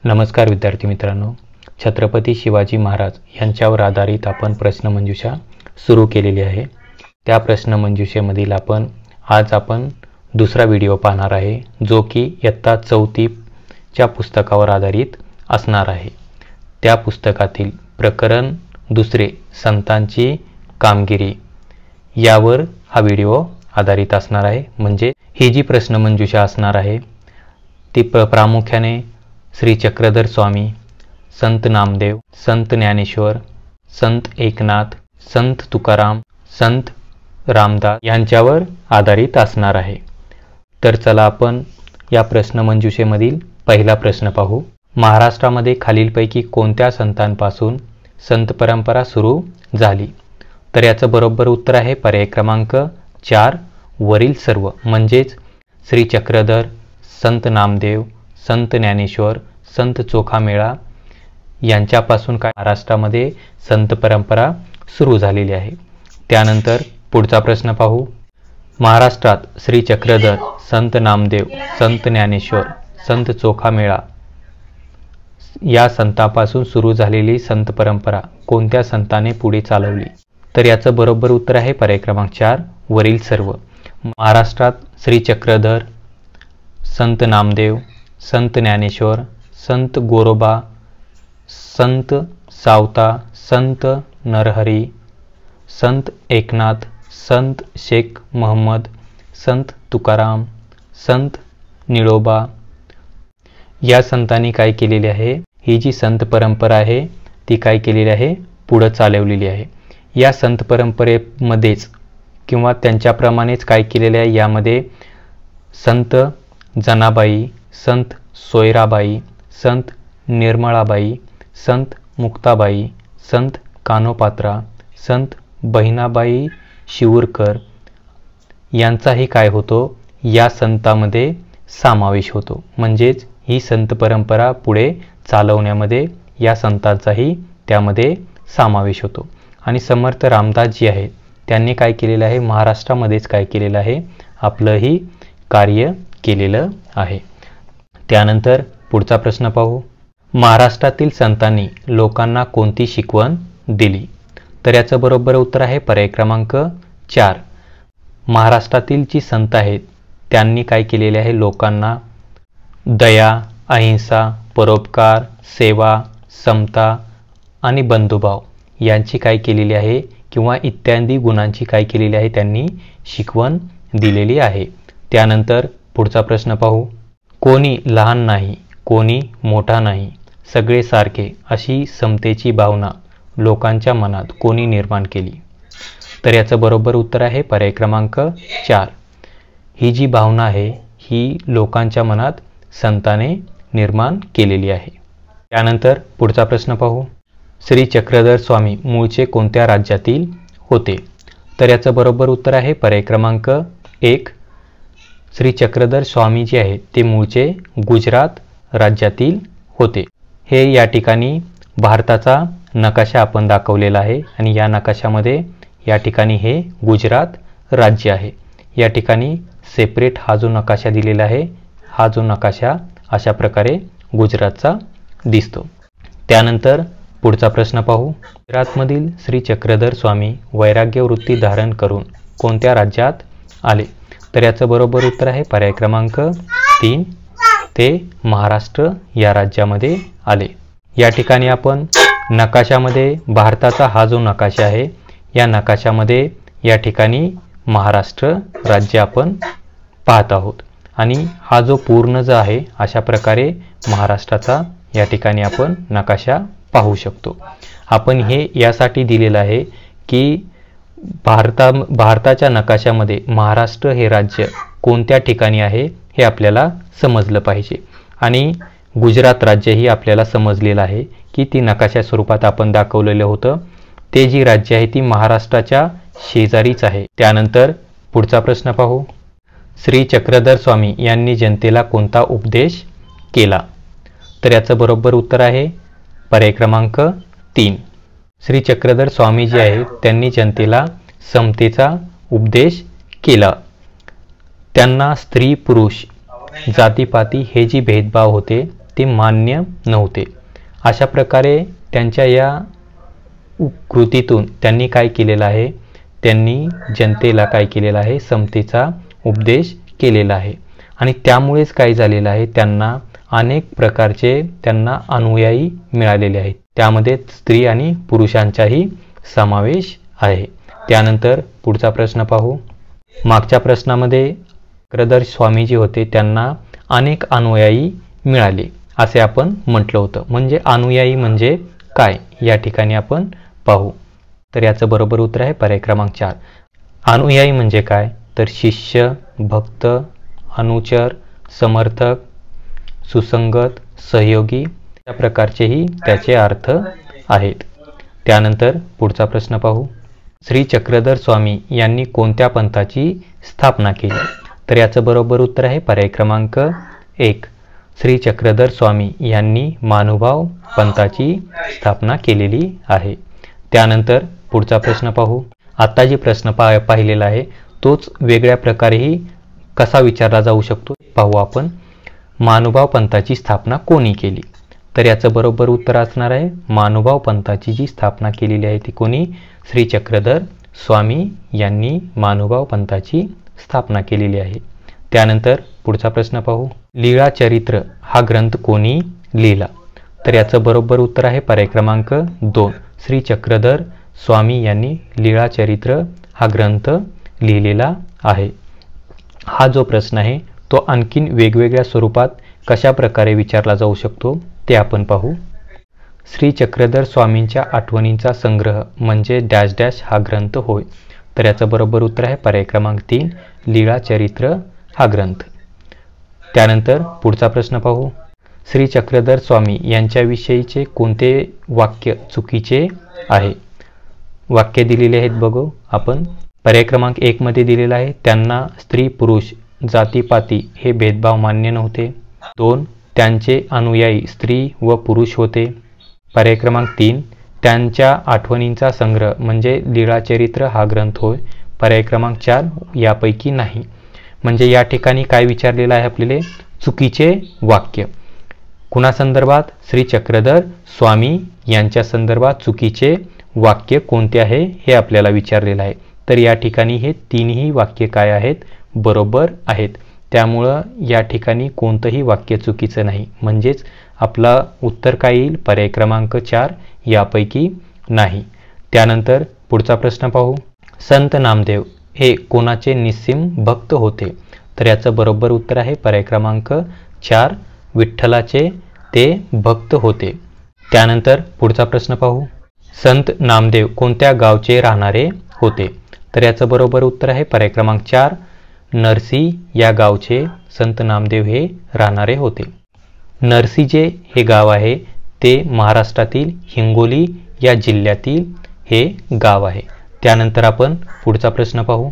नमस्कार विद्यार्थी मित्रांनो, छत्रपती शिवाजी महाराज यांच्यावर आधारित आपण प्रश्नमंजुषा सुरू केलेली आहे। त्या प्रश्नमंजुषेमधील आज आपण दुसरा व्हिडिओ पाहणार आहे, जो की इयत्ता 4थी च्या पुस्तकावर आधारित असणार आहे। त्या पुस्तकातील प्रकरण दुसरे संतांची कामगिरी यावर हा व्हिडिओ आधारित असणार आहे। म्हणजे ही जी प्रश्नमंजुषा असणार आहे ती प्रामुख्याने श्री चक्रधर स्वामी, संत नामदेव, संत ज्ञानेश्वर, संत एकनाथ, संत तुकाराम, संत रामदास यांच्यावर आधारित असणार आहे। तर चला आपण या प्रश्नमंजुषेमधील पहिला प्रश्न पाहू। महाराष्ट्रामध्ये खालीलपैकी कोणत्या संतांपासून संत परंपरा सुरू झाली? तर याचं बरोबर उत्तर आहे पर्याय क्रमांक 4 वरील सर्व। म्हणजेच श्री चक्रधर, संत नामदेव, संत ज्ञानेश्वर, संत चोखामेळा यांच्यापासून काय महाराष्ट्रामध्ये संत परंपरा सुरू झालेली आहे। त्यानंतर पुढचा प्रश्न पाहू। महाराष्ट्रात श्री चक्रधर, संत नामदेव, संत ज्ञानेश्वर, संत चोखामेळा या संतांपासून सुरू झालेली संत परंपरा कोणत्या संताने पुढे चालवली? तर याचं बरोबर उत्तर आहे पर्याय क्रमांक 4 वरील सर्व। महाराष्ट्रात श्री चक्रधर, संत नामदेव, संत ज्ञानेश्वर, संत गोरोबा, संत सावता, संत नरहरी, संत एकनाथ, संत शेख मोहम्मद, संत तुकाराम, संत निळोबा या संतांनी काय केलेले आहे? ही जी संत परंपरा आहे ती काय केलेली आहे? पुढे चालवलेली आहे। या संत परंपरेमध्येच किंवा त्यांच्याप्रमाणेच काय केलेले आहे? यामध्ये संत जनाबाई, संत सोयराबाई, संत निर्मळाबाई, संत मुक्ताबाई, संत कानोपात्रा, संत बहिणाबाई शिवूरकर यांचाही काय होतो? या संतांमध्ये समावेश होतो। म्हणजेच ही संत परंपरा पुढे चालवण्यामध्ये या संतांचाही त्यामध्ये समावेश होतो। आणि समर्थ रामदास जी आहेत त्यांनी काय केलेलं आहे? महाराष्ट्रामध्येच काय केलेलं आहे? आपलंही कार्य केलेलं आहे। त्यानंतर पुढचा प्रश्न पाहू। महाराष्ट्रातील संतांनी लोकांना कोणती शिकवण दिली? तर याचं बरोबर उत्तर आहे पर्याय क्रमांक 4। महाराष्ट्रातील जी संत आहेत त्यांनी काय केलेले आहे? लोकांना दया, अहिंसा, परोपकार, सेवा, समता आणि बंधुभाव यांची काय केलेली आहे? किंवा इत्यादी गुणांची काय केलेली आहे? त्यांनी शिकवण दिलेली आहे। त्यानंतर पुढचा प्रश्न पाहू। कोणी लहान नाही, कोणी मोठा नाही, सगळे सारखे अशी समतेची भावना लोकांच्या मनात कोणी निर्माण केली? तर याचं बरोबर उत्तर आहे पर्याय क्रमांक 4। ही जी भावना आहे ही लोकांच्या मनात संताने निर्माण केलेली आहे। त्यानंतर पुढचा प्रश्न पाहू। श्री चक्रधर स्वामी मूळचे कोणत्या राज्यातील होते? तर याचं बरोबर उत्तर आहे पर्याय क्रमांक 1। श्री चक्रधर स्वामी जे आहेत ते मूळचे गुजरात राज्यातील होते। हे या ठिकाणी भारताचा नकाशा आपण दाखवलेला आहे आणि या नकाशामध्ये या ठिकाणी हे गुजरात राज्य आहे। या ठिकाणी सेपरेट हा जो नकाशा दिलेला आहे, हा जो नकाशा अशा प्रकारे गुजरातचा दिसतो। त्यानंतर पुढचा प्रश्न पाहू। गुजरातमधील श्री चक्रधर स्वामी वैराग्य वृत्ती धारण करून कोणत्या राज्यात आले? तर याचं बरोबर उत्तर आहे पर्याय क्रमांक 3। ते महाराष्ट्र या राज्यामध्ये आले। या ठिकाणी आपण नकाशामध्ये भारताचा हा जो नकाशा आहे या नकाशामध्ये या ठिकाणी महाराष्ट्र राज्य आपण पाहत आहोत आणि हा जो पूर्ण जो आहे अशा प्रकारे महाराष्ट्राचा या ठिकाणी आपण नकाशा पाहू शकतो। आपण हे यासाठी दिलेलं आहे की भारताच्या नकाशामध्ये महाराष्ट्र हे राज्य कोणत्या ठिकाणी आहे हे आपल्याला समजलं पाहिजे। आणि गुजरात राज्यही आपल्याला समजलेलं आहे की ती नकाशा स्वरूपात आपण दाखवलेलं होतं। ते जी राज्य आहे ती महाराष्ट्राच्या शेजारीच आहे। त्यानंतर पुढचा प्रश्न पाहू। श्री चक्रधर स्वामी यांनी जनतेला कोणता उपदेश केला? तर याचं बरोबर उत्तर आहे पर्याय क्रमांक 3। श्री चक्रधर स्वामी जे आहेत त्यांनी जनतेला समतेचा उपदेश केला। त्यांना स्त्री पुरुष जातीपाती हे जी भेदभाव होते ते मान्य नव्हते. अशा प्रकारे त्यांच्या या कृतीतून त्यांनी काय केलेलं आहे, त्यांनी जनतेला काय केलेलं आहे, समतेचा उपदेश केलेला आहे. आणि त्यामुळेच काय झालेलं आहे, त्यांना अनेक प्रकारचे त्यांना अनुयायी मिळालेले आहेत. त्यामध्ये स्त्री आणि पुरुषांचाही समावेश आहे. त्यानंतर पुढचा प्रश्न पाहू. मागच्या प्रश्नामध्ये चक्रधर स्वामीजी होते, त्यांना अनेक अनुयायी मिळाले असे आपण म्हटलं होतं. म्हणजे अनुयायी म्हणजे काय या ठिकाणी आपण पाहू. तर याचं बरोबर उत्तर आहे पर्याय क्रमांक 4. अनुयायी म्हणजे काय, तर शिष्य, भक्त, अनुचर, समर्थक, सुसंगत, सहयोगी या प्रकारचेही त्याचे अर्थ आहेत. त्यानंतर पुढचा प्रश्न पाहू. श्री चक्रधर स्वामी यांनी कोणत्या पंथाची स्थापना केली, तर याचं बरोबर उत्तर आहे पर्याय क्रमांक 1. श्री चक्रधर स्वामी यांनी महानुभाव पंथाची स्थापना केलेली आहे. त्यानंतर पुढचा प्रश्न पाहू. आता जी प्रश्न पाहिलेला आहे तोच वेगळ्या प्रकारेही कसा विचारला जाऊ शकतो पाहू आपण. महानुभाव पंथाची स्थापना कोणी केली, तर याचं बरोबर उत्तर असणार आहे महानुभाव पंथाची जी स्थापना केलेली आहे ती कोणी, श्री चक्रधर स्वामी यांनी महानुभाव पंथाची स्थापना केलेली आहे. त्यानंतर पुढचा प्रश्न पाहू. लीळा चरित्र हा ग्रंथ कोणी लिहिला, तर याचं बरोबर उत्तर आहे पर्याय क्रमांक 2. श्री चक्रधर स्वामी यांनी लीळा चरित्र हा ग्रंथ लिहिलेला आहे. हा जो प्रश्न आहे तो आणखीन वेगवेगळ्या स्वरूपात कशा प्रकारे विचारला जाऊ शकतो ते आपण पाहू. श्री चक्रधर स्वामींच्या आठवणींचा संग्रह म्हणजे डॅश डॅश हा ग्रंथ होय, तर याचं बरोबर उत्तर आहे पर्याय क्रमांक 3. लीळा चरित्र हा ग्रंथ. त्यानंतर पुढचा प्रश्न पाहू. श्री चक्रधर स्वामी यांच्याविषयीचे कोणते वाक्य चुकीचे आहे, वाक्य दिलेले आहेत बघू आपण. पर्याय क्रमांक 1 मध्ये दिलेला आहे, त्यांना स्त्री पुरुष जातीपाती हे भेदभाव मान्य नव्हते. 2. त्यांचे अनुयायी स्त्री व पुरुष होते. पर्याय क्रमांक 3. त्यांच्या आठवणींचा संग्रह म्हणजे लीळाचरित्र हा ग्रंथ होय. पर्याय क्रमांक 4. यापैकी नाही. म्हणजे या ठिकाणी काय विचारलेलं आहे आपल्याला, चुकीचे वाक्य. कुणासंदर्भात, श्री चक्रधर स्वामी यांच्या संदर्भात चुकीचे वाक्य कोणते आहे हे आपल्याला विचारलेलं आहे. तर या ठिकाणी हे तीनही वाक्य काय आहेत, बरोबर आहेत. त्यामुळं या ठिकाणी कोणतंही वाक्य चुकीचं नाही. म्हणजेच आपला उत्तर काय येईल, पर्याय क्रमांक 4 यापैकी नाही. त्यानंतर पुढचा प्रश्न पाहू. संत नामदेव हे कोणाचे निस्सीम भक्त होते, तर याचं बरोबर उत्तर आहे पर्याय क्रमांक 4. विठ्ठलाचे ते भक्त होते. त्यानंतर पुढचा प्रश्न पाहू. संत नामदेव कोणत्या गावचे राहणारे होते, तर याचं बरोबर उत्तर आहे पर्याय क्रमांक 4. नरसी या गावचे संत नामदेव हे राहणारे होते. नरसी जे हे गाव आहे ते महाराष्ट्रातील हिंगोली या जिल्ह्यातील हे गाव आहे. त्यानंतर आपण पुढचा प्रश्न पाहू.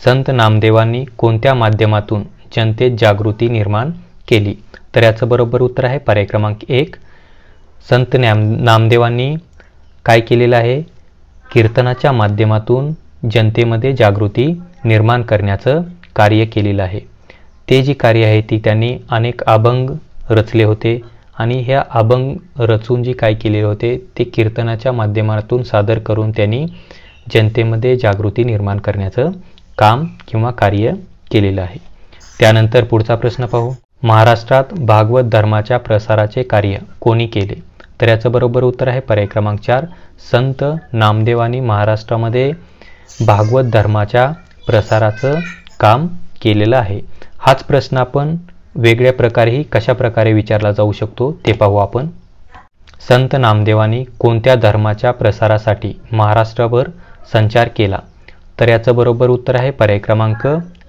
संत नामदेवांनी कोणत्या माध्यमातून जनतेत जागृती निर्माण केली, तर याचं बरोबर उत्तर आहे पर्याय क्रमांक 1. संत नामदेवांनी काय केलेलं आहे, कीर्तनाच्या माध्यमातून जनतेमध्ये जागृती निर्माण करण्याचं कार्य केलेलं आहे. ते जी कार्य आहे ती त्यांनी अनेक अभंग रचले होते आणि ह्या अभंग रचून जी काय केलेले होते ते कीर्तनाच्या माध्यमातून सादर करून त्यांनी जनतेमध्ये जागृती निर्माण करण्याचं काम किंवा कार्य केलेलं आहे. त्यानंतर पुढचा प्रश्न पाहू. महाराष्ट्रात भागवत धर्माच्या प्रसाराचे कार्य कोणी केले, तर याचं बरोबर उत्तर आहे पर्याय क्रमांक 4. संत नामदेवांनी महाराष्ट्रामध्ये भागवत धर्माच्या प्रसाराचं काम केलेलं आहे. हाच प्रश्न आपण वेगळ्या प्रकारेही कशा प्रकारे विचारला जाऊ शकतो ते पाहू आपण. संत नामदेवांनी कोणत्या धर्माच्या प्रसारासाठी महाराष्ट्रभर संचार केला, तर याचं बरोबर उत्तर आहे पर्याय क्रमांक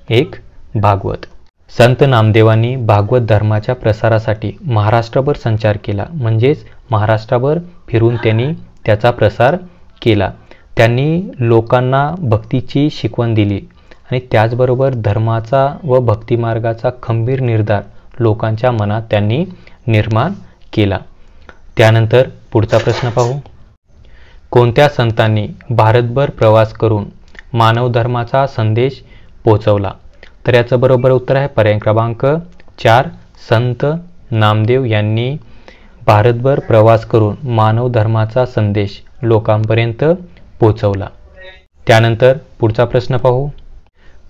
1. भागवत. संत नामदेवांनी भागवत धर्माच्या प्रसारासाठी महाराष्ट्रभर संचार केला, म्हणजेच महाराष्ट्रभर फिरून त्यांनी त्याचा प्रसार केला. त्यांनी लोकांना भक्तीची शिकवण दिली आणि त्याचबरोबर धर्माचा व भक्तिमार्गाचा खंबीर निर्धार लोकांच्या मनात त्यांनी निर्माण केला. त्यानंतर पुढचा प्रश्न पाहू. कोणत्या संतांनी भारतभर प्रवास करून मानव धर्माचा संदेश पोहोचवला, तर याचं बरोबर उत्तर आहे पर्याय क्रमांक 4. संत नामदेव यांनी भारतभर प्रवास करून मानव धर्माचा संदेश लोकांपर्यंत पोहोचवला. त्यानंतर पुढचा प्रश्न पाहू.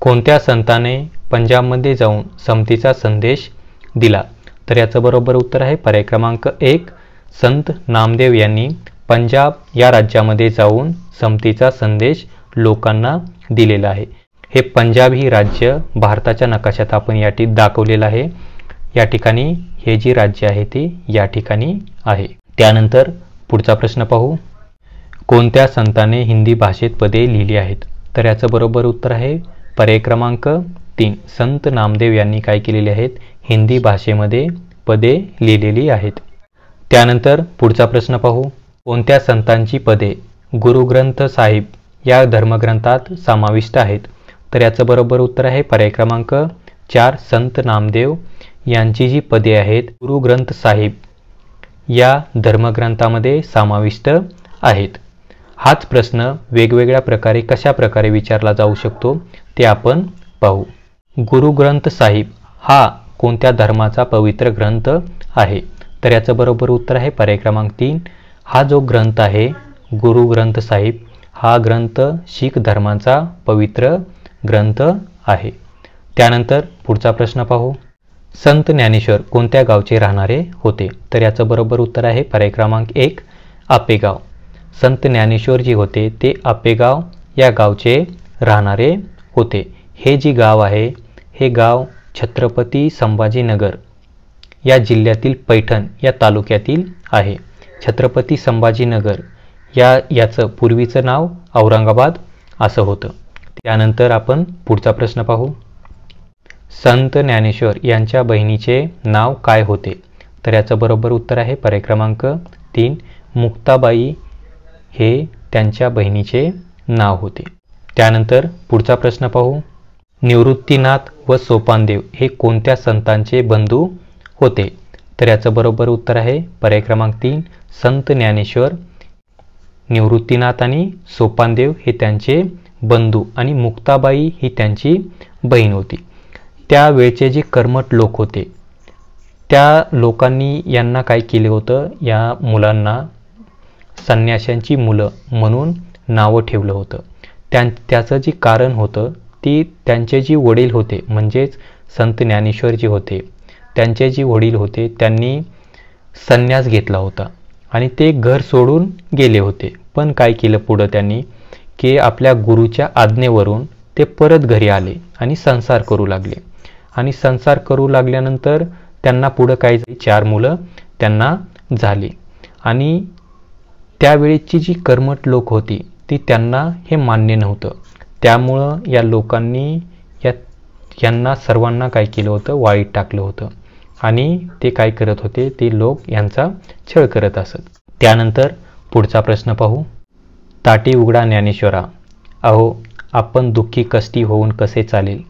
कोणत्या संताने पंजाबमध्ये जाऊन समतेचा संदेश दिला? तर याचं बरोबर उत्तर आहे पर्याय क्रमांक 1, संत नामदेव यांनी पंजाब या राज्यामध्ये जाऊन समतेचा संदेश लोकांना दिलेला आहे. हे पंजाब ही राज्य भारताच्या नकाशात आपण या ठिकाणी दाखवलेलं आहे. या ठिकाणी हे जी राज्य आहे ते या ठिकाणी आहे. त्यानंतर पुढचा प्रश्न पाहू. कोणत्या संताने हिंदी भाषेत पदे लिहिली आहेत? तर याचं बरोबर उत्तर आहे पर्याय क्रमांक 3, संत नामदेव यांनी काय केलेले आहेत? हिंदी भाषेमध्ये पदे लिहिलेली आहेत. त्यानंतर पुढचा प्रश्न पाहू. कोणत्या संतांची पदे गुरु ग्रंथ साहिब या धर्मग्रंथात समाविष्ट आहेत? तर याचं बरोबर उत्तर आहे पर्याय क्रमांक 4, संत नामदेव यांची जी पदे आहेत गुरु ग्रंथ साहिब या धर्मग्रंथामध्ये समाविष्ट आहेत. हाच प्रश्न वेगवेगळ्या प्रकारे कशा प्रकारे विचारला जाऊ शकतो ते आपण पाहू. गुरु ग्रंथ साहिब हा कोणत्या धर्माचा पवित्र ग्रंथ आहे? तर याचं बरोबर उत्तर आहे पर्याय क्रमांक 3, हा जो ग्रंथ आहे गुरु ग्रंथ साहिब हा ग्रंथ शीख धर्माचा पवित्र ग्रंथ आहे. त्यानंतर पुढचा प्रश्न पाहू. संत ज्ञानेश्वर कोणत्या गावचे राहणारे होते? तर याचं बरोबर उत्तर आहे पर्याय क्रमांक 1, आपेगाव. संत ज्ञानेश्वर जी होते ते आपेगाव या गावचे राहणारे होते. हे जी गाव आहे हे गाव छत्रपती संभाजीनगर या जिल्ह्यातील पैठण या तालुक्यातील आहे. छत्रपती संभाजीनगर याचं पूर्वीचं नाव औरंगाबाद असं होतं. त्यानंतर आपण पुढचा प्रश्न पाहू. संत ज्ञानेश्वर यांच्या बहिणीचे नाव काय होते? तर याचं बरोबर उत्तर आहे पर्याय क्रमांक 3, मुक्ताबाई हे त्यांच्या बहिणीचे नाव होते. त्यानंतर पुढचा प्रश्न पाहू. निवृत्तीनाथ व सोपानदेव हे कोणत्या संतांचे बंधू होते? तर याचं बरोबर उत्तर आहे पर्याय क्रमांक 3, संत ज्ञानेश्वर, निवृत्तीनाथ आणि सोपानदेव हे त्यांचे बंधू आणि मुक्ताबाई ही त्यांची बहीण होती. त्यावेळचे जे कर्मठ लोक होते त्या लोकांनी यांना काय केले होतं, या मुलांना संन्याशांची मुलं म्हणून नावं ठेवलं होतं. त्याचं जे कारण होतं ती त्यांचे जे वडील होते म्हणजेच संत ज्ञानेश्वर जे होते त्यांचे जे वडील होते त्यांनी संन्यास घेतला होता आणि ते घर सोडून गेले होते. पण काय केलं पुढं त्यांनी की आपल्या गुरुच्या आज्ञेवरून ते परत घरी आले आणि संसार करू लागले. आणि संसार करू लागल्यानंतर त्यांना पुढं काय 4 मुलं त्यांना झाली. आणि त्यावेळेची जी कर्मठ लोक होती ती त्यांना हे मान्य नव्हतं. त्यामुळं या लोकांनी यांना सर्वांना काय केलं होतं, वाळीत टाकलं होतं. आणि ते काय करत होते, ते लोक यांचा छळ करत असत. त्यानंतर पुढचा प्रश्न पाहू. ताटी उघडा ज्ञानेश्वरा, अहो आपण दुःखी कष्टी होऊन कसे चालेल,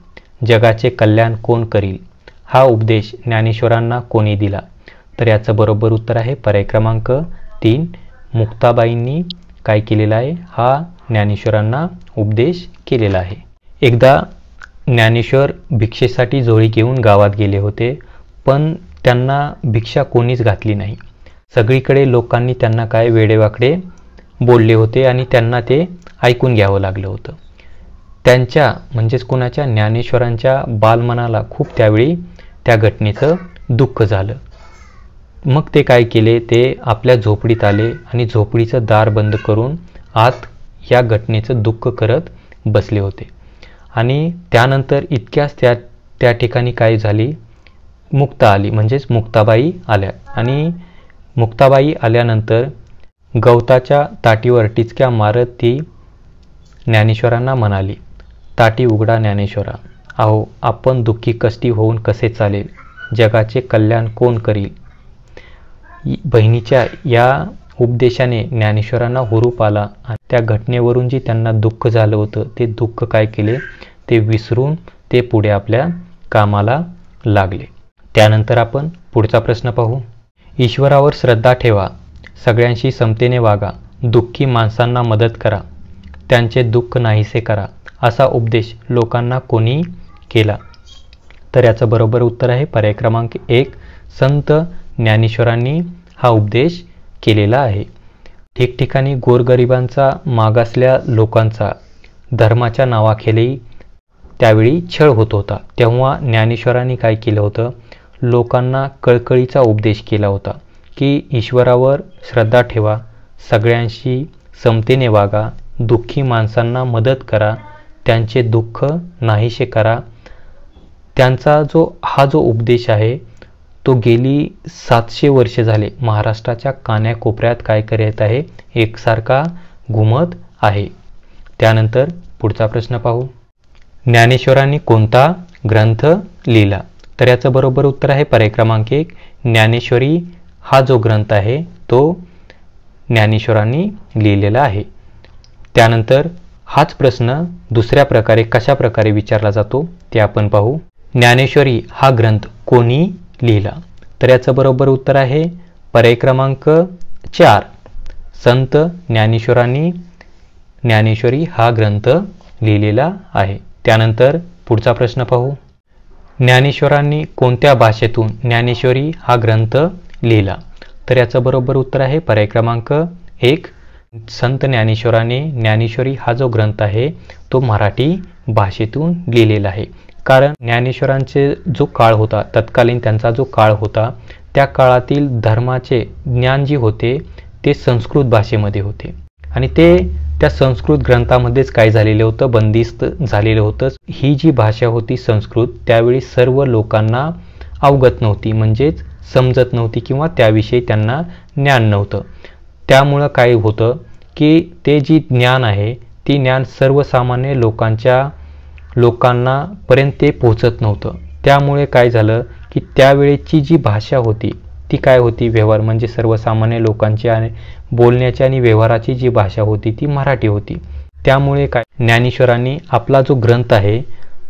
जगाचे कल्याण कोण करील, हा उपदेश ज्ञानेश्वरांना कोणी दिला? तर याचं बरोबर उत्तर आहे पर्याय क्रमांक 3, मुक्ताबाईंनी काय केलेला आहे, हा ज्ञानेश्वरांना उपदेश केलेला आहे. एकदा ज्ञानेश्वर भिक्षेसाठी झोळी घेऊन गावात गेले होते, पण त्यांना भिक्षा कोणीच घातली नाही. सगळीकडे लोकांनी त्यांना काय वेडेवाकडे बोलले होते आणि त्यांना ते ऐकून घ्यावं लागलं होतं. त्यांच्या म्हणजेच कुणाच्या, ज्ञानेश्वरांच्या बालमनाला खूप त्यावेळी त्या घटनेचं दुःख झालं. मग ते काय केले, ते आपल्या झोपडीत आले आणि झोपडीचं दार बंद करून आत या घटनेचं दुःख करत बसले होते. आणि त्यानंतर इतक्याच त्या ठिकाणी काय झाली, मुक्ता आली म्हणजेच मुक्ताबाई आल्या. आणि मुक्ताबाई आल्यानंतर गवताच्या ताटीवर टिचक्या मारत ती ज्ञानेश्वरांना म्हणाली, ताटी उघडा ज्ञानेश्वरा, अहो आपण दुःखी कष्टी होऊन कसे चालेल, जगाचे कल्याण कोण करील. बहिणीच्या या उपदेशाने ज्ञानेश्वरांना हुरूप आला आणि त्या घटनेवरून जी त्यांना दुःख झालं होतं ते दुःख काय केले, ते विसरून ते पुढे आपल्या कामाला लागले. त्यानंतर आपण पुढचा प्रश्न पाहू. ईश्वरावर श्रद्धा ठेवा, सगळ्यांशी समतेने वागा, दुःखी माणसांना मदत करा, त्यांचे दुःख नाहीसे करा, असा उपदेश लोकांना कोणी केला? तर याचं बरोबर उत्तर आहे पर्याय क्रमांक 1, संत ज्ञानेश्वरांनी हा उपदेश केलेला आहे. ठिकठिकाणी गोरगरिबांचा, मागासल्या लोकांचा धर्माच्या नावाखाली त्यावेळी छळ होत होता. तेव्हा ज्ञानेश्वरांनी काय केलं होतं, लोकांना कळकळीचा उपदेश केला होता की ईश्वरावर श्रद्धा ठेवा, सगळ्यांशी समतेने वागा, दुःखी माणसांना मदत करा, त्यांचे दुःख नाहीसे करा. त्यांचा हा जो उपदेश आहे तो गेली 700 वर्षे झाले महाराष्ट्राच्या कान्याकोपऱ्यात काय करत आहे, एकसारखा घुमत आहे. त्यानंतर पुढचा प्रश्न पाहू. ज्ञानेश्वरांनी कोणता ग्रंथ लिहिला? तर याचं बरोबर उत्तर आहे पर्याय क्रमांक 1, ज्ञानेश्वरी हा जो ग्रंथ आहे तो ज्ञानेश्वरांनी लिहिलेला आहे. त्यानंतर हाच प्रश्न दुसऱ्या प्रकारे कशा प्रकारे विचारला जातो ते आपण पाहू. ज्ञानेश्वरी हा ग्रंथ कोणी लिहिला? तर याचं बरोबर उत्तर आहे पर्याय क्रमांक 4, संत ज्ञानेश्वरांनी ज्ञानेश्वरी हा ग्रंथ लिहिलेला आहे. त्यानंतर पुढचा प्रश्न पाहू. ज्ञानेश्वरांनी कोणत्या भाषेतून ज्ञानेश्वरी हा ग्रंथ लिहिला? तर याचं बरोबर उत्तर आहे पर्याय क्रमांक 1, संत ज्ञानेश्वरांनी ज्ञानेश्वरी हा जो ग्रंथ आहे तो मराठी भाषेतून लिहिलेला आहे. कारण ज्ञानेश्वरांचे जो काळ होता, तत्कालीन त्यांचा जो काळ होता, त्या काळातील धर्माचे ज्ञान जे होते ते संस्कृत भाषेमध्ये होते आणि ते त्या संस्कृत ग्रंथामध्येच काय झालेलं होतं, बंदिस्त झालेलं होतं. ही जी भाषा होती संस्कृत, त्यावेळी सर्व लोकांना अवगत नव्हती, म्हणजेच समजत नव्हती किंवा त्याविषयी त्यांना ज्ञान नव्हतं. त्यामुळं काय होतं की ते जी ज्ञान आहे ती ज्ञान सर्वसामान्य लोकांना पर्यंत ते पोहोचत नव्हतं. त्यामुळे काय झालं की त्यावेळेची जी भाषा होती ती काय होती, व्यवहार म्हणजे सर्वसामान्य लोकांची आणि बोलण्याची आणि व्यवहाराची जी भाषा होती ती मराठी होती. त्यामुळे काय ज्ञानेश्वरांनी आपला जो ग्रंथ आहे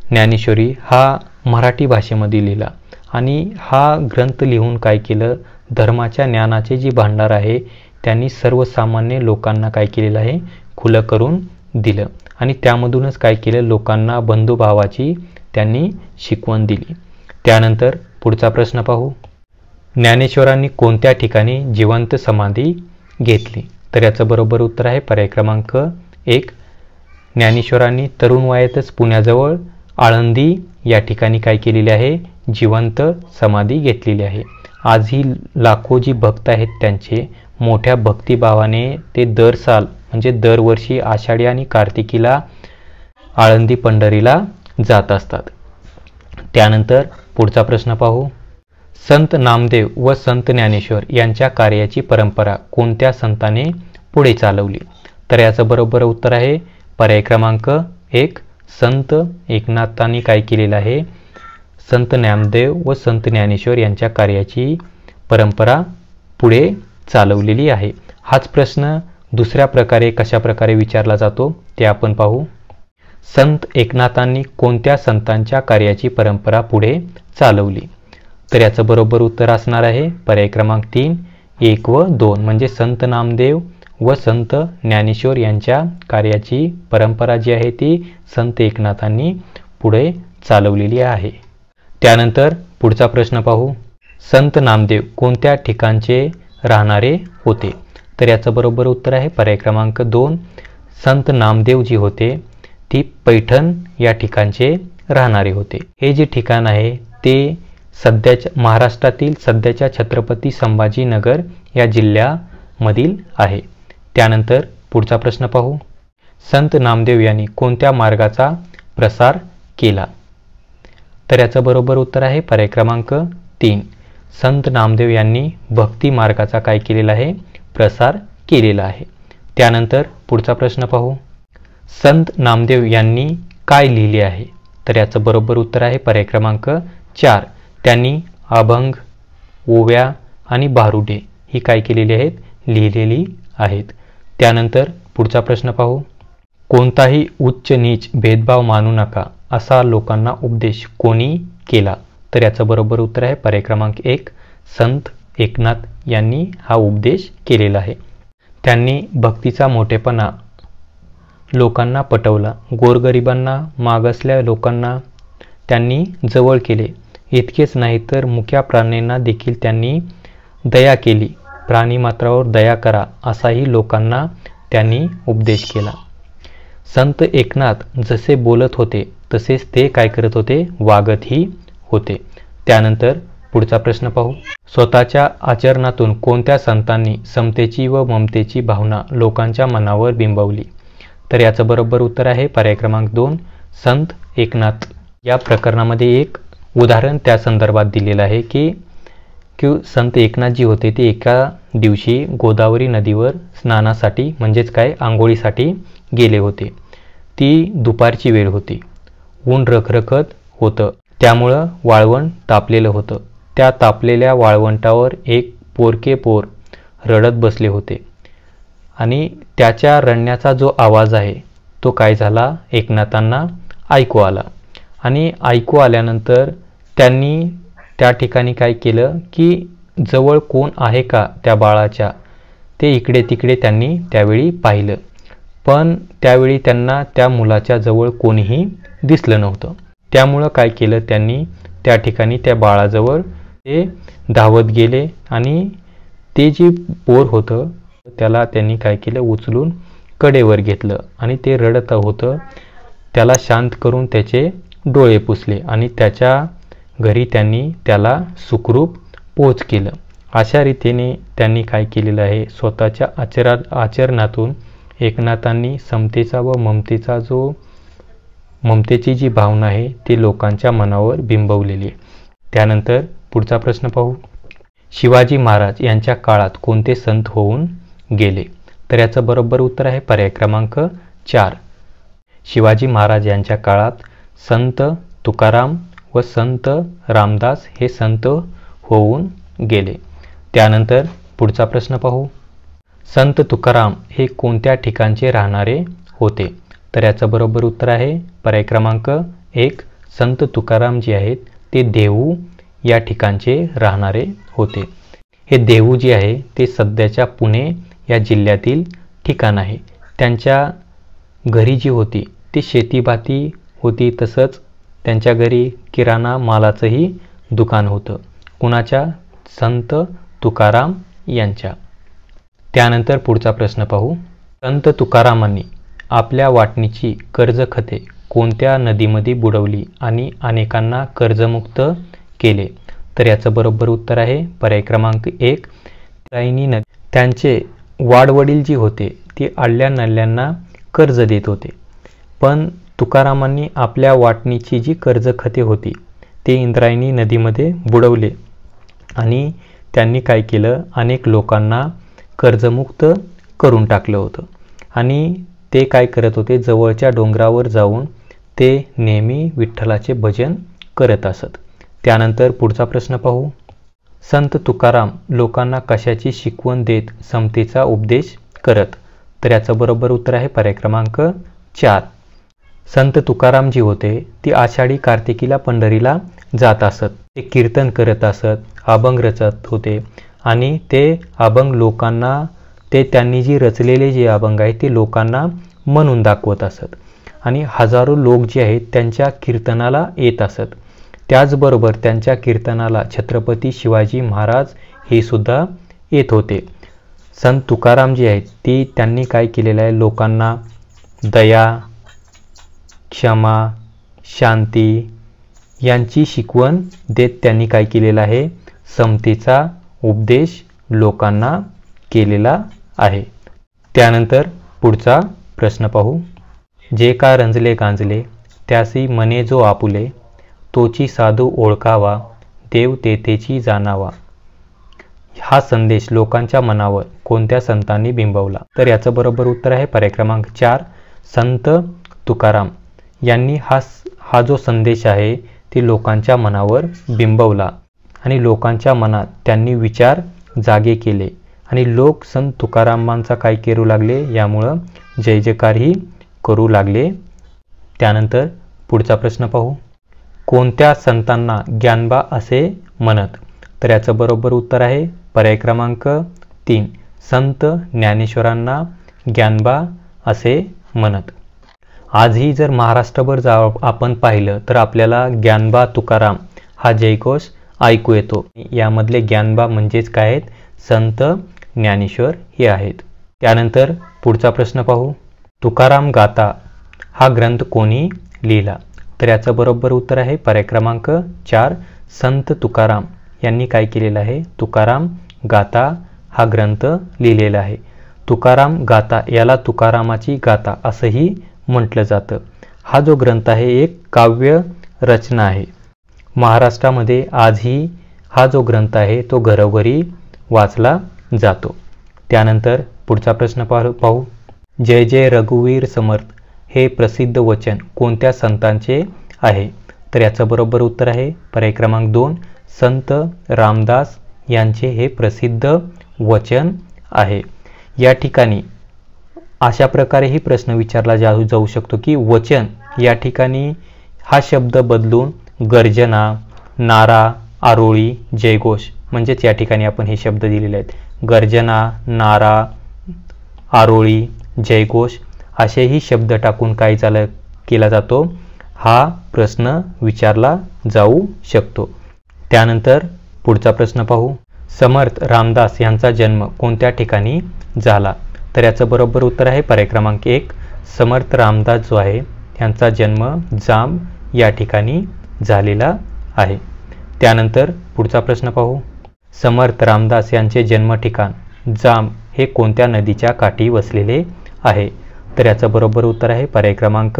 ज्ञानेश्वरी हा मराठी भाषेमध्ये लिहिला आणि हा ग्रंथ लिहून काय केलं, धर्माच्या ज्ञानाचे जी भांडार आहे त्यांनी सर्वसामान्य लोकांना काय केलेलं आहे, खुलं करून दिलं आणि त्यामधूनच काय केलं, लोकांना बंधुभावाची त्यांनी शिकवण दिली. त्यानंतर पुढचा प्रश्न पाहू. ज्ञानेश्वरांनी कोणत्या ठिकाणी जिवंत समाधी घेतली? तर याचं बरोबर उत्तर आहे पर्याय क्रमांक 1, ज्ञानेश्वरांनी तरुण वयातच पुण्याजवळ आळंदी या ठिकाणी काय केलेले आहे, जिवंत समाधी घेतलेली आहे. आजही लाखो जी भक्त आहेत त्यांचे मोठ्या भक्तिभावाने ते म्हणजे दरवर्षी आषाढी आणि कार्तिकीला आळंदी पंढरीला जात असतात. त्यानंतर पुढचा प्रश्न पाहू. संत नामदेव व संत ज्ञानेश्वर यांच्या कार्याची परंपरा कोणत्या संताने पुढे चालवली? तर याचं बरोबर उत्तर आहे पर्याय क्रमांक 1, संत एकनाथांनी काय केलेलं आहे, संत नामदेव व संत ज्ञानेश्वर यांच्या कार्याची परंपरा पुढे चालवलेली आहे. हाच प्रश्न दुसऱ्या प्रकारे कशा प्रकारे विचारला जातो ते आपण पाहू. संत एकनाथांनी कोणत्या संतांच्या कार्याची परंपरा पुढे चालवली? तर याचं बरोबर उत्तर असणार आहे पर्याय क्रमांक 3, 1 व 2 म्हणजे संत नामदेव व संत ज्ञानेश्वर यांच्या कार्याची परंपरा जी आहे ती संत एकनाथांनी पुढे चालवलेली आहे. त्यानंतर पुढचा प्रश्न पाहू. संत नामदेव कोणत्या ठिकाणचे राहणारे होते? तर याचं बरोबर उत्तर आहे पर्याय क्रमांक 2, संत नामदेव जी होते ती पैठण या ठिकाणचे राहणारे होते. हे जे ठिकाण आहे ते सध्याच्या महाराष्ट्रातील सध्याच्या छत्रपती संभाजीनगर या जिल्ह्यामधील आहे. त्यानंतर पुढचा प्रश्न पाहू. संत नामदेव यांनी कोणत्या मार्गाचा प्रसार केला? तर याचं बरोबर उत्तर आहे पर्याय क्रमांक 3, संत नामदेव यांनी भक्ती मार्गाचा काय केलेला आहे, प्रसार केलेला आहे. त्यानंतर पुढचा प्रश्न पाहू. संत नामदेव यांनी काय लिहिले आहे? तर याचं बरोबर उत्तर आहे पर्याय क्रमांक 4, त्यांनी अभंग, ओव्या आणि भारुडे ही काय केलेली आहेत, लिहिलेली आहेत. त्यानंतर पुढचा प्रश्न पाहू. कोणताही उच्च नीच भेदभाव मानू नका असा लोकांना उपदेश कोणी केला? तर याचं बरोबर उत्तर आहे पर्याय क्रमांक 1, संत एकनाथ यांनी हा उपदेश केलेला आहे. त्यांनी भक्तीचा मोठेपणा लोकांना पटवला, गोरगरिबांना, मागासल्या लोकांना त्यांनी जवळ केले. इतकेच नाही तर मुक्या प्राण्यांना देखील त्यांनी दया केली. प्राणीमात्रावर दया करा असाही लोकांना त्यांनी उपदेश केला. संत एकनाथ जसे बोलत होते तसेच ते काय करत होते, वागतही होते. त्यानंतर पुढचा प्रश्न पाहू. स्वतःच्या आचरणातून कोणत्या संतांनी समतेची व ममतेची भावना लोकांच्या मनावर बिंबवली? तर याचं बरोबर उत्तर आहे पर्याय क्रमांक 2, संत एकनाथ. या प्रकरणामध्ये एक उदाहरण त्या संदर्भात दिलेलं आहे की संत एकनाथजी होते ते एका दिवशी गोदावरी नदीवर स्नानासाठी म्हणजेच काय आंघोळीसाठी गेले होते. ती दुपारची वेळ होती. ऊन रखरखत होतं, त्यामुळं वाळवंट तापलेलं होतं. त्या तापलेल्या वाळवंटावर एक पोरके पोर रडत बसले होते आणि त्याच्या रडण्याचा जो आवाज आहे तो काय झाला, एकनाथांना ऐकू आला. आणि ऐकू आल्यानंतर त्यांनी त्या ठिकाणी काय केलं की जवळ कोण आहे का त्या बाळाच्या, ते इकडे तिकडे त्यांनी त्यावेळी पाहिलं. पण त्यावेळी त्यांना त्या मुलाच्या जवळ कोणीही दिसलं नव्हतं. त्यामुळं काय केलं त्यांनी त्या ठिकाणी त्या बाळाजवळ ते धावत गेले आणि ते जे पोर होतं त्याला त्यांनी काय केलं, उचलून कडेवर घेतलं आणि ते रडत होतं. त्याला शांत करून त्याचे डोळे पुसले आणि त्याच्या घरी त्यांनी त्याला सुखरूप पोच केलं. अशा रीतीने त्यांनी काय केलेलं आहे, स्वतःच्या आचरणातून एकनाथांनी समतेचा व ममतेची जी भावना आहे ती लोकांच्या मनावर बिंबवलेली आहे. त्यानंतर पुढचा प्रश्न पाहू. शिवाजी महाराज यांच्या काळात कोणते संत होऊन गेले? तर याचं बरोबर उत्तर आहे पर्याय क्रमांक 4. शिवाजी महाराज यांच्या काळात संत तुकाराम व संत रामदास हे संत होऊन गेले. त्यानंतर पुढचा प्रश्न पाहू. संत तुकाराम हे कोणत्या ठिकाणचे राहणारे होते? तर याचं बरोबर उत्तर आहे पर्याय क्रमांक 1. संत तुकाराम जे आहेत ते देहू या ठिकाणचे राहणारे होते. हे देहू जे आहे ते सध्याच्या पुणे या जिल्ह्यातील ठिकाण आहे. त्यांच्या घरी जी होती ती शेतीभाती होती, तसंच त्यांच्या घरी किराणा मालाचंही दुकान होतं. कुणाच्या? संत तुकाराम यांच्या. त्यानंतर पुढचा प्रश्न पाहू. संत तुकारामांनी आपल्या वाटणीची कर्जखते कोणत्या नदीमध्ये बुडवली आणि अनेकांना कर्जमुक्त केले? तर याचं बरोबर उत्तर आहे पर्याय क्रमांक 1. इंद्रायणी नदी. त्यांचे वाडवडील जी होते ते आडल्या नल्ल्यांना कर्ज देत होते, पण तुकारामांनी आपल्या वाटणीची जी कर्जखते होती ते इंद्रायणी नदीमध्ये बुडवले आणि त्यांनी काय केलं, अनेक लोकांना कर्जमुक्त करून टाकलं होतं. आणि ते काय करत होते, जवळच्या डोंगरावर जाऊन ते नेहमी विठ्ठलाचे भजन करत असत. त्यानंतर पुढचा प्रश्न पाहू. संत तुकाराम लोकांना कशाची शिकवण देत समतेचा उपदेश करत? तर याचं बरोबर उत्तर आहे पर्याय क्रमांक 4. संत तुकाराम जी होते ती आषाढी कार्तिकीला पंढरीला जात असत. ते कीर्तन करत असत, अभंग रचत होते आणि ते अभंग लोकांना, ते त्यांनी जी रचलेले जे अभंग आहे ते लोकांना म्हणून दाखवत असत आणि हजारो लोक जे आहेत त्यांच्या कीर्तनाला येत असत. त्याचबरोबर त्यांच्या कीर्तनाला छत्रपती शिवाजी महाराज हे सुद्धा येत होते. संत तुकाराम जे आहेत त्यांनी काय केलेलं आहे, लोकांना दया, क्षमा, शांती यांची शिकवण देत त्यांनी काय केलेलं आहे, समतेचा उपदेश लोकांना केलेला आहे. त्यानंतर पुढचा प्रश्न पाहू. जे का रंजले गांजले त्यासी मने जो आपुले, तोची साधू ओळखावा देव तेथेची जाणावा. हा संदेश लोकांच्या मनावर कोणत्या संतांनी बिंबवला? तर याचं बरोबर उत्तर आहे पर्याय क्रमांक 4. संत तुकाराम यांनी हा जो संदेश आहे ते लोकांच्या मनावर बिंबवला आणि लोकांच्या मनात त्यांनी विचार जागे केले आणि लोक संत तुकारामांचा काय करू लागले, यामुळं जय जयकारही करू लागले. त्यानंतर पुढचा प्रश्न पाहू. कोणत्या संतांना ज्ञानबा असे म्हणत? तर याचं बरोबर उत्तर आहे पर्याय क्रमांक 3. संत ज्ञानेश्वरांना ज्ञानबा असे म्हणत. आजही जर महाराष्ट्रभर आपण पाहिलं तर आपल्याला ज्ञानबा तुकाराम हा जयघोष ऐकू येतो. यामधले ज्ञानबा म्हणजेच काय आहेत? संत ज्ञानेश्वर हे आहेत. त्यानंतर पुढचा प्रश्न पाहू. तुकाराम गाथा हा ग्रंथ कोणी लिहिला? तर याचं बरोबर उत्तर आहे पर्याय क्रमांक 4 संत तुकाराम यांनी काय केलेलं आहे? तुकाराम गाथा हा ग्रंथ लिहिलेला आहे. तुकाराम गाथा याला तुकारामाची गाथा असंही म्हटलं जातं. हा जो ग्रंथ आहे एक काव्य रचना आहे. महाराष्ट्रामध्ये आजही हा जो ग्रंथ आहे तो घरोघरी वाचला जातो. त्यानंतर पुढचा प्रश्न पाहू. जय जय रघुवीर समर्थ हे प्रसिद्ध वचन कोणत्या संतांचे आहे? तर याचं बरोबर उत्तर आहे पर्याय क्रमांक 2 संत रामदास यांचे हे प्रसिद्ध वचन आहे. या ठिकाणी अशा प्रकारेही प्रश्न विचारला जाऊ शकतो की वचन या ठिकाणी हा शब्द बदलून गर्जना, नारा, आरोळी, जयघोष म्हणजेच या ठिकाणी आपण हे शब्द दिलेले आहेत. गर्जना, नारा, आरोळी, जयघोष असेही शब्द टाकून काय केला जातो? हा प्रश्न विचारला जाऊ शकतो. त्यानंतर पुढचा प्रश्न पाहू. समर्थ रामदास यांचा जन्म कोणत्या ठिकाणी झाला? तर याचं बरोबर उत्तर आहे पर्याय क्रमांक 1 समर्थ रामदास जो आहे यांचा जन्म जांब या ठिकाणी झालेला आहे. त्यानंतर पुढचा प्रश्न पाहू. समर्थ रामदास यांचे जन्म ठिकाण जांब हे कोणत्या नदीच्या काठी वसलेले आहे? तर याचं बरोबर उत्तर आहे पर्याय क्रमांक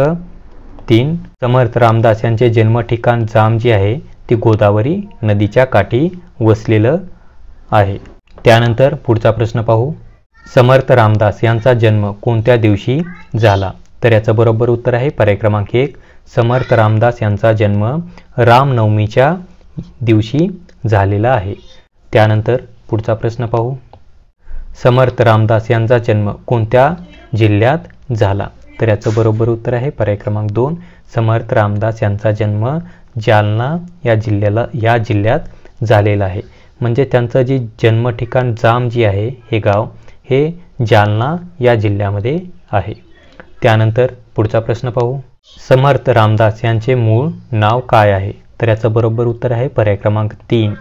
3 समर्थ रामदास यांचे जन्म ठिकाण जांब जे आहे ते गोदावरी नदीच्या काठी वसलेलं आहे. त्यानंतर पुढचा प्रश्न पाहू. समर्थ रामदास यांचा जन्म कोणत्या दिवशी झाला? तर याचं बरोबर उत्तर आहे पर्याय क्रमांक 1 समर्थ रामदास यांचा जन्म रामनवमीच्या दिवशी झालेला आहे. त्यानंतर पुढचा प्रश्न पाहू. समर्थ रामदास यांचा जन्म कोणत्या जिल्ह्यात झाला? तर याचं बरोबर उत्तर आहे पर्याय क्रमांक 2 समर्थ रामदास यांचा जन्म जालना या जिल्ह्यात झालेला आहे. म्हणजे त्यांचं जे जन्म ठिकाण जाम जे आहे हे गाव हे जालना या जिल्ह्यामध्ये आहे. त्यानंतर पुढचा प्रश्न पाहू. समर्थ रामदास यांचे मूळ नाव काय आहे? तर याचं बरोबर उत्तर आहे पर्याय क्रमांक 3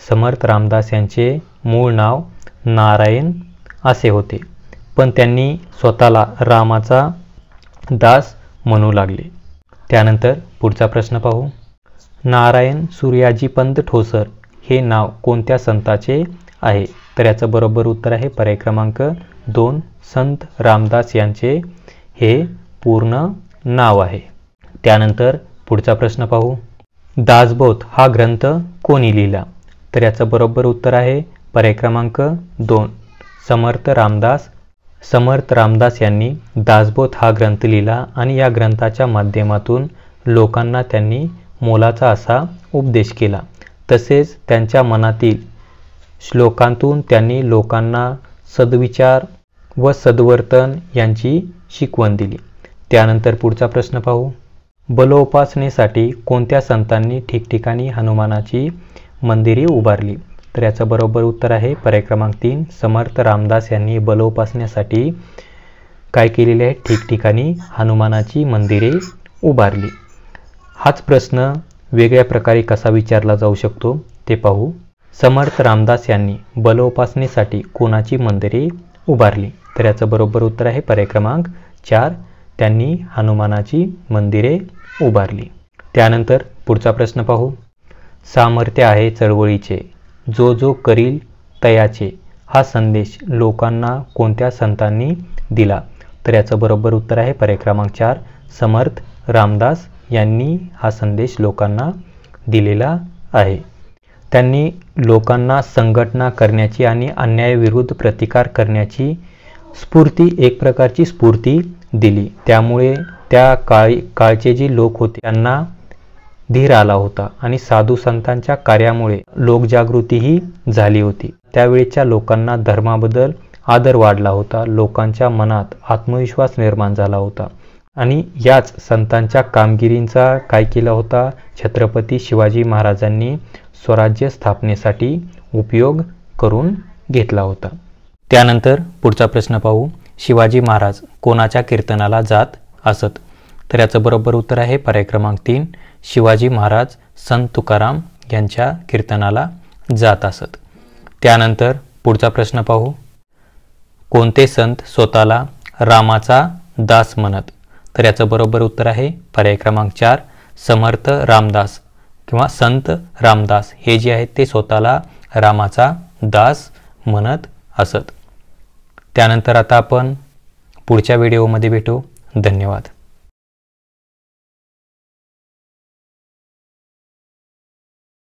समर्थ रामदास यांचे मूळ नाव नारायण असे होते, पण त्यांनी स्वतःला रामाचा दास म्हणू लागले. त्यानंतर पुढचा प्रश्न पाहू. नारायण सूर्याजीपंत ठोसर हे नाव कोणत्या संताचे आहे? तर याचं बरोबर उत्तर आहे पर्याय क्रमांक 2 संत रामदास यांचे हे पूर्ण नाव आहे. त्यानंतर पुढचा प्रश्न पाहू. दासबोध हा ग्रंथ कोणी लिहिला? तर याचं बरोबर उत्तर आहे पर्याय क्रमांक 2 समर्थ रामदास. समर्थ रामदास यांनी दासबोध हा ग्रंथ लिहिला आणि या ग्रंथाच्या माध्यमातून लोकांना त्यांनी मोलाचा असा उपदेश केला. तसेच त्यांच्या मनातील श्लोकांतून त्यांनी लोकांना सद्विचार व सद्वर्तन यांची शिकवण दिली. त्यानंतर पुढचा प्रश्न पाहू. बलोपासनेसाठी कोणत्या संतांनी ठिकठिकाणी हनुमानाची मंदिरे उभारली? तर याचं बरोबर उत्तर आहे पर्याय क्रमांक 3 समर्थ रामदास यांनी बलोपासनेसाठी काय केलेले आहे? ठिकठिकाणी हनुमानाची मंदिरे उभारली. हाच प्रश्न वेगळ्या प्रकारे कसा विचारला जाऊ शकतो ते पाहू. समर्थ रामदास यांनी बलोपासनेसाठी कोणाची मंदिरे उभारली? तर याचं बरोबर उत्तर आहे पर्याय क्रमांक 4 त्यांनी हनुमानाची मंदिरे उभारली. त्यानंतर पुढचा प्रश्न पाहू. सामर्थ्य आहे चळवळीचे जो जो करील तयाचे हा संदेश लोकांना कोणत्या संतांनी दिला? तर याचं बरोबर उत्तर आहे पर्याय क्रमांक 4 समर्थ रामदास यांनी हा संदेश लोकांना दिलेला आहे. त्यांनी लोकांना संघटना करण्याची आणि अन्यायाविरुद्ध प्रतिकार करण्याची एक प्रकारची स्फूर्ती दिली. त्यामुळे त्या काळचे जे लोक होते त्यांना धीर आला होता आणि साधू संतांच्या कार्यामुळे लोकजागृतीही झाली होती. त्यावेळेच्या लोकांना धर्माबद्दल आदर वाढला होता. लोकांच्या मनात आत्मविश्वास निर्माण झाला होता आणि याच संतांच्या कामगिरींचा काय केला होता? छत्रपती शिवाजी महाराजांनी स्वराज्य स्थापनेसाठी उपयोग करून घेतला होता. त्यानंतर पुढचा प्रश्न पाहू. शिवाजी महाराज कोणाच्या कीर्तनाला जात असत? तर याचं बरोबर उत्तर आहे पर्याय क्रमांक 3 शिवाजी महाराज संत तुकाराम यांच्या कीर्तनाला जात असत. त्यानंतर पुढचा प्रश्न पाहू. कोणते संत स्वतःला रामाचा दास म्हणत? तर याचं बरोबर उत्तर आहे पर्याय क्रमांक 4 समर्थ रामदास किंवा संत रामदास हे जे आहेत ते स्वतःला रामाचा दास म्हणत असत. त्यानंतर आता आपण पुढच्या व्हिडिओमध्ये भेटू. धन्यवाद.